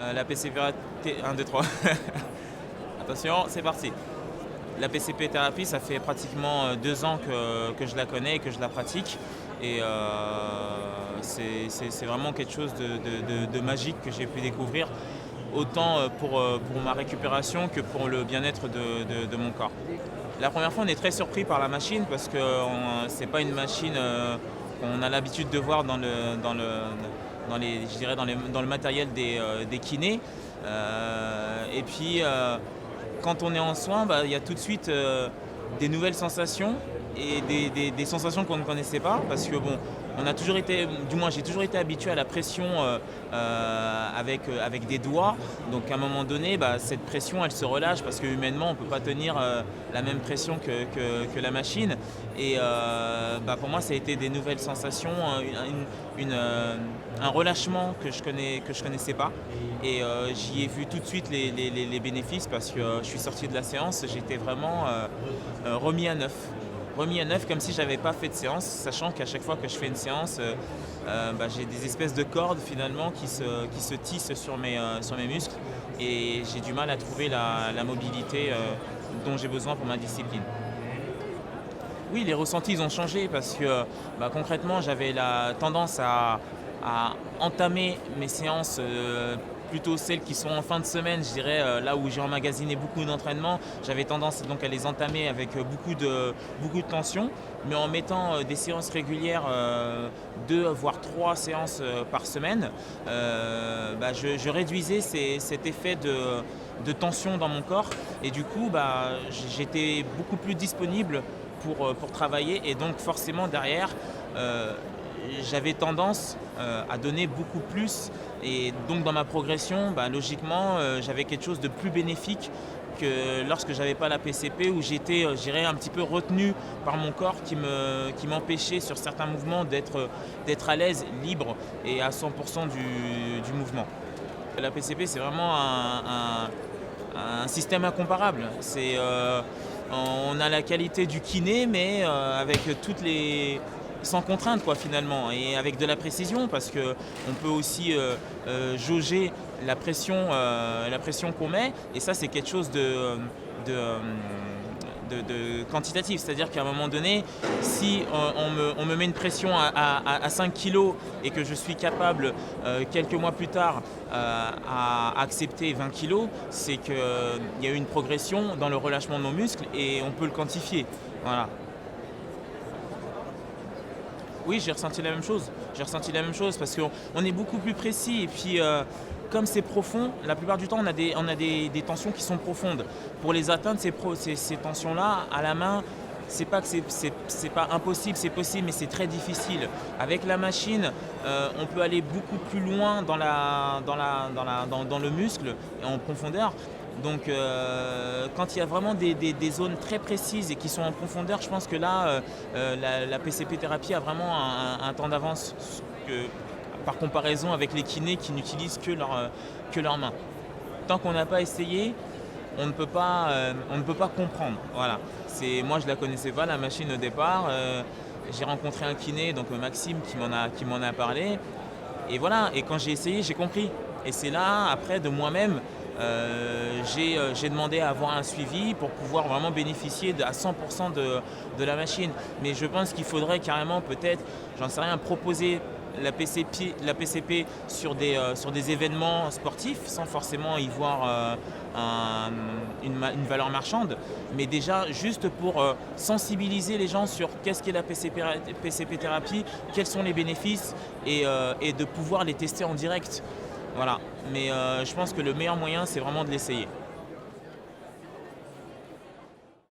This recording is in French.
La PCP 1, 2, 3. Attention, c'est parti. La PCP thérapie, ça fait pratiquement 2 ans que je la connais et que je la pratique. Et c'est vraiment quelque chose de magique que j'ai pu découvrir, autant pour ma récupération que pour le bien-être de mon corps. La première fois, on est très surpris par la machine parce que c'est pas une machine qu'on a l'habitude de voir dans le matériel des kinés. Et puis, quand on est en soins, bah, il y a tout de suite des nouvelles sensations et des sensations qu'on ne connaissait pas parce que bon, on a toujours été, du moins j'ai toujours été habitué à la pression avec des doigts. Donc à un moment donné, bah, cette pression elle se relâche parce que humainement on ne peut pas tenir la même pression que la machine. Et bah, pour moi ça a été des nouvelles sensations, un relâchement que je connaissais pas. Et j'y ai vu tout de suite les bénéfices parce que je suis sorti de la séance, j'étais vraiment remis à neuf. Remis à neuf comme si j'avais pas fait de séance, sachant qu'à chaque fois que je fais une séance, bah, j'ai des espèces de cordes finalement qui se tissent sur mes muscles et j'ai du mal à trouver la mobilité dont j'ai besoin pour ma discipline. Oui, les ressentis ils ont changé parce que bah, concrètement j'avais la tendance à entamer mes séances, plutôt celles qui sont en fin de semaine, je dirais, là où j'ai emmagasiné beaucoup d'entraînement. J'avais tendance donc à les entamer avec beaucoup de tension, mais en mettant des séances régulières, 2 voire 3 séances par semaine, bah, je réduisais cet effet de tension dans mon corps et du coup bah, j'étais beaucoup plus disponible pour travailler et donc forcément derrière j'avais tendance à donner beaucoup plus et donc dans ma progression, bah, logiquement, j'avais quelque chose de plus bénéfique que lorsque j'avais pas la PCP où j'étais, je dirais, un petit peu retenu par mon corps qui m'empêchait sur certains mouvements d'être à l'aise, libre et à 100% du mouvement. La PCP, c'est vraiment un système incomparable. On a la qualité du kiné, mais avec toutes les sans contrainte quoi finalement et avec de la précision parce que on peut aussi jauger la pression qu'on met et ça c'est quelque chose de, euh, de quantitatif, c'est-à-dire qu'à un moment donné, si on me met une pression à 5 kg et que je suis capable quelques mois plus tard à accepter 20 kg, c'est qu'il y a eu une progression dans le relâchement de nos muscles et on peut le quantifier. Voilà. Oui, j'ai ressenti la même chose. J'ai ressenti la même chose parce qu'on est beaucoup plus précis et puis comme c'est profond, la plupart du temps on a des tensions qui sont profondes. Pour les atteindre, ces tensions-là, à la main, c'est pas que c'est pas impossible, c'est possible, mais c'est très difficile. Avec la machine, on peut aller beaucoup plus loin dans le muscle et en profondeur. Donc quand il y a vraiment des zones très précises et qui sont en profondeur, je pense que là, la PCP thérapie a vraiment un temps d'avance par comparaison avec les kinés qui n'utilisent que leurs mains. Tant qu'on n'a pas essayé, on ne peut pas comprendre. Voilà. Moi je ne la connaissais pas, la machine au départ. J'ai rencontré un kiné, donc Maxime, qui m'en a parlé. Et voilà, et quand j'ai essayé, j'ai compris. Et c'est là, après, de moi-même, j'ai demandé à avoir un suivi pour pouvoir vraiment bénéficier à 100% de la machine. Mais je pense qu'il faudrait carrément peut-être, j'en sais rien, proposer la PCP sur des événements sportifs sans forcément y voir une valeur marchande, mais déjà juste pour sensibiliser les gens sur qu'est-ce qu'est la PCP thérapie, quels sont les bénéfices et de pouvoir les tester en direct. Voilà. Mais je pense que le meilleur moyen, c'est vraiment de l'essayer.